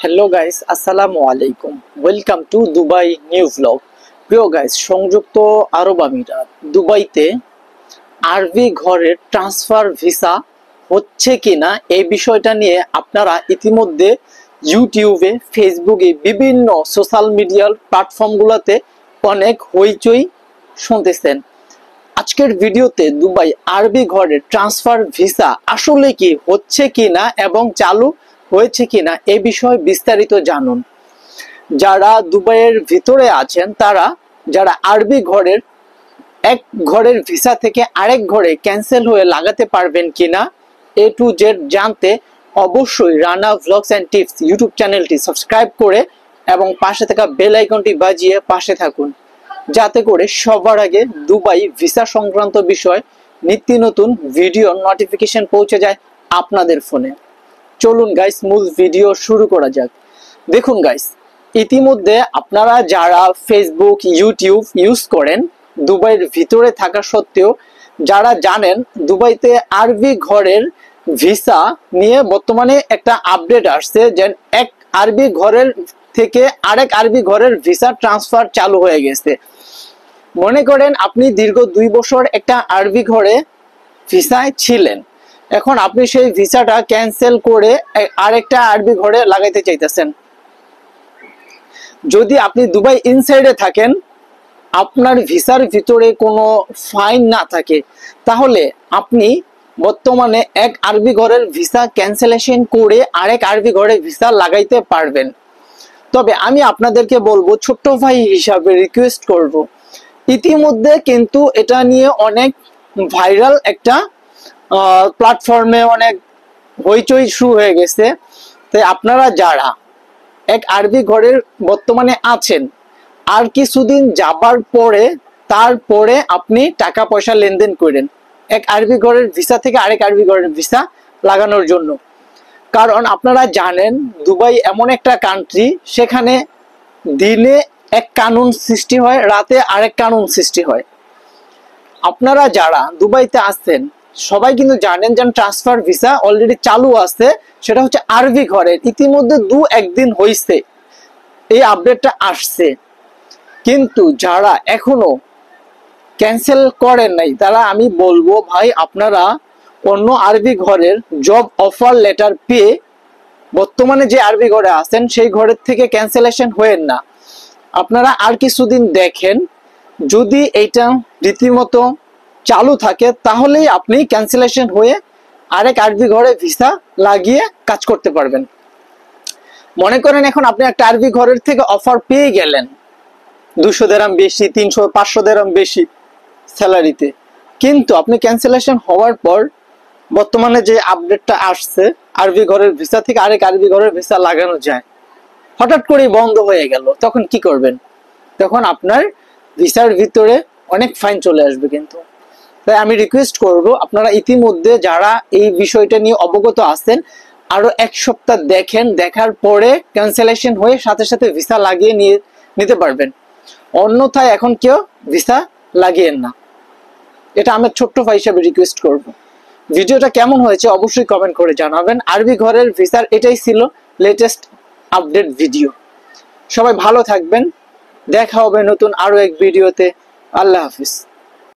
Hello guys, আসসালামু আলাইকুম। Welcome to Dubai new vlog. প্রিয় গাইস, সংযুক্ত আরব আমিরাত দুবাইতে আরবি ঘরের ট্রান্সফার ভিসা হচ্ছে কিনা এই বিষয়টা নিয়ে আপনারা ইতিমধ্যে ইউটিউবে, ফেসবুকে, বিভিন্ন সোশ্যাল মিডিয়ার প্ল্যাটফর্মগুলোতে অনেক হইচই শুনতেছেন। আজকের ভিডিওতে দুবাই আরবি ঘরের ট্রান্সফার ভিসা আসলে কি হচ্ছে কিনা এবং চালু হয়েছে কিনা এই বিষয়ে বিস্তারিত জানুন। যারা দুবাইয়ের ভিতরে আছেন তারা যারা আরবি ঘরের এক ঘরের ভিসা থেকে আরেক ঘরে ক্যান্সেল হয়ে লাগাতে পারবেন কিনা এ টু জেড জানতে অবশ্যই Rana vlogs and tips YouTube চ্যানেলটি সাবস্ক্রাইব করে এবং পাশে থাকা বেল আইকনটি বাজিয়ে পাশে থাকুন, যাতে করে সবার আগে দুবাই ভিসা সংক্রান্ত বিষয় নিত্য নতুন ভিডিও নোটিফিকেশন পৌঁছে যায় আপনাদের ফোনে। চলুন গাইস, মূল ভিডিও শুরু করা যাক। দেখুন গাইস, ইতিমধ্যে আপনারা যারা ফেসবুক, ইউটিউব ইউজ করেন দুবাইয়ের ভিতরে থাকা সত্ত্বেও যারা জানেন দুবাইতে আরবি ঘরের ভিসা নিয়ে বর্তমানে একটা আপডেট আসছে যে এক আরবি ঘরের থেকে আরেক আরবি ঘরের ভিসা ট্রান্সফার চালু হয়ে গেছে। মনে করেন আপনি দীর্ঘ 2 বছর একটা আরবি ঘরে ভিসায় ছিলেন, এখন আপনি সেই ভিসাটা ক্যান্সেল করে আরেকটা আরবি ঘরে লাগাইতে চাইতেছেন। যদি আপনি দুবাই ইনসাইডে থাকেন, আপনার ভিসার ভিতরে কোনো ফাইন না থাকে, তাহলে আপনি বর্তমানে এক আরবি ঘরের ভিসা ক্যান্সেলেশন করে আরেক আরবি ঘরে ভিসা লাগাইতে পারবেন। তবে আমি আপনাদেরকে বলবো, ছোট্ট ভাই হিসাবে রিকোয়েস্ট করব, ইতিমধ্যে কিন্তু এটা নিয়ে অনেক ভাইরাল একটা প্ল্যাটফর্মে অনেক হইচই শুরু হয়ে গেছে। তাই আপনারা যারা এক আরবি ঘরের বর্তমানে আছেন, আর কিছুদিন যাবার পরে তারপরে আপনি টাকা পয়সা লেনদেন করেন এক আরবি ঘরের ভিসা থেকে আরেক আরবি ঘরের ভিসা লাগানোর জন্য। কারণ আপনারা জানেন দুবাই এমন একটা কান্ট্রি, সেখানে দিনে এক কানুন সৃষ্টি হয়, রাতে আরেক কানুন সৃষ্টি হয়। আপনারা যারা দুবাইতে আসছেন সবাই কিন্তু জানেন যে ট্রান্সফার ভিসা অলরেডি চালু আছে, সেটা হচ্ছে আরবি ঘরের। ইতিমধ্যে 2-1 দিন হয়েছে এই আপডেটটা আসছে, কিন্তু যারা এখনো ক্যান্সেল করেন নাই তারা আমি বলবো ভাই, আপনারা অন্য আরবি ঘরের জব অফার লেটার পেয়ে বর্তমানে যে আরবি ঘরে আছেন সেই ঘরের থেকে ক্যান্সেলেশন হয়েন না। আপনারা আর কিছুদিন দেখেন, যদি এইটা রীতিমতো চালু থাকে তাহলেই আপনি ক্যান্সেলেশন হয়ে আরেক আরবি ঘরে ভিসা লাগিয়ে কাজ করতে পারবেন। মনে করেন এখন আপনি একটা আরবি ঘরের থেকে অফার পেয়ে গেলেন 200 দিরহাম বেশি, 300-500 দিরহাম বেশি স্যালারিতে, কিন্তু আপনি ক্যান্সেলেশন হওয়ার পর বর্তমানে যে আপডেটটা আসছে আরবি ঘরের ভিসা থেকে আরেক আরবি ঘরের ভিসা লাগানো যায়, হঠাৎ করে বন্ধ হয়ে গেল, তখন কি করবেন? তখন আপনার ভিসার ভিতরে অনেক ফাইন চলে আসবে। কিন্তু তাই আমি রিকোয়েস্ট করব, আপনারা ইতিমধ্যে যারা এই বিষয়টা নিয়ে অবগত আছেন আরো 1 সপ্তাহ দেখেন, দেখার পরে ক্যান্সেলেশন হয়ে সাথে সাথে ভিসা লাগিয়ে নিতে পারবেন। অন্যথায় এখন কেউ ভিসা লাগিয়েন না, এটা আমার ছোট্ট ভাই হিসাবে রিকোয়েস্ট করব। ভিডিওটা কেমন হয়েছে অবশ্যই কমেন্ট করে জানাবেন। আরবি ঘরের ভিসার এটাই ছিল লেটেস্ট আপডেট ভিডিও। সবাই ভালো থাকবেন, দেখা হবে নতুন আরো এক ভিডিওতে। আল্লাহ হাফিজ।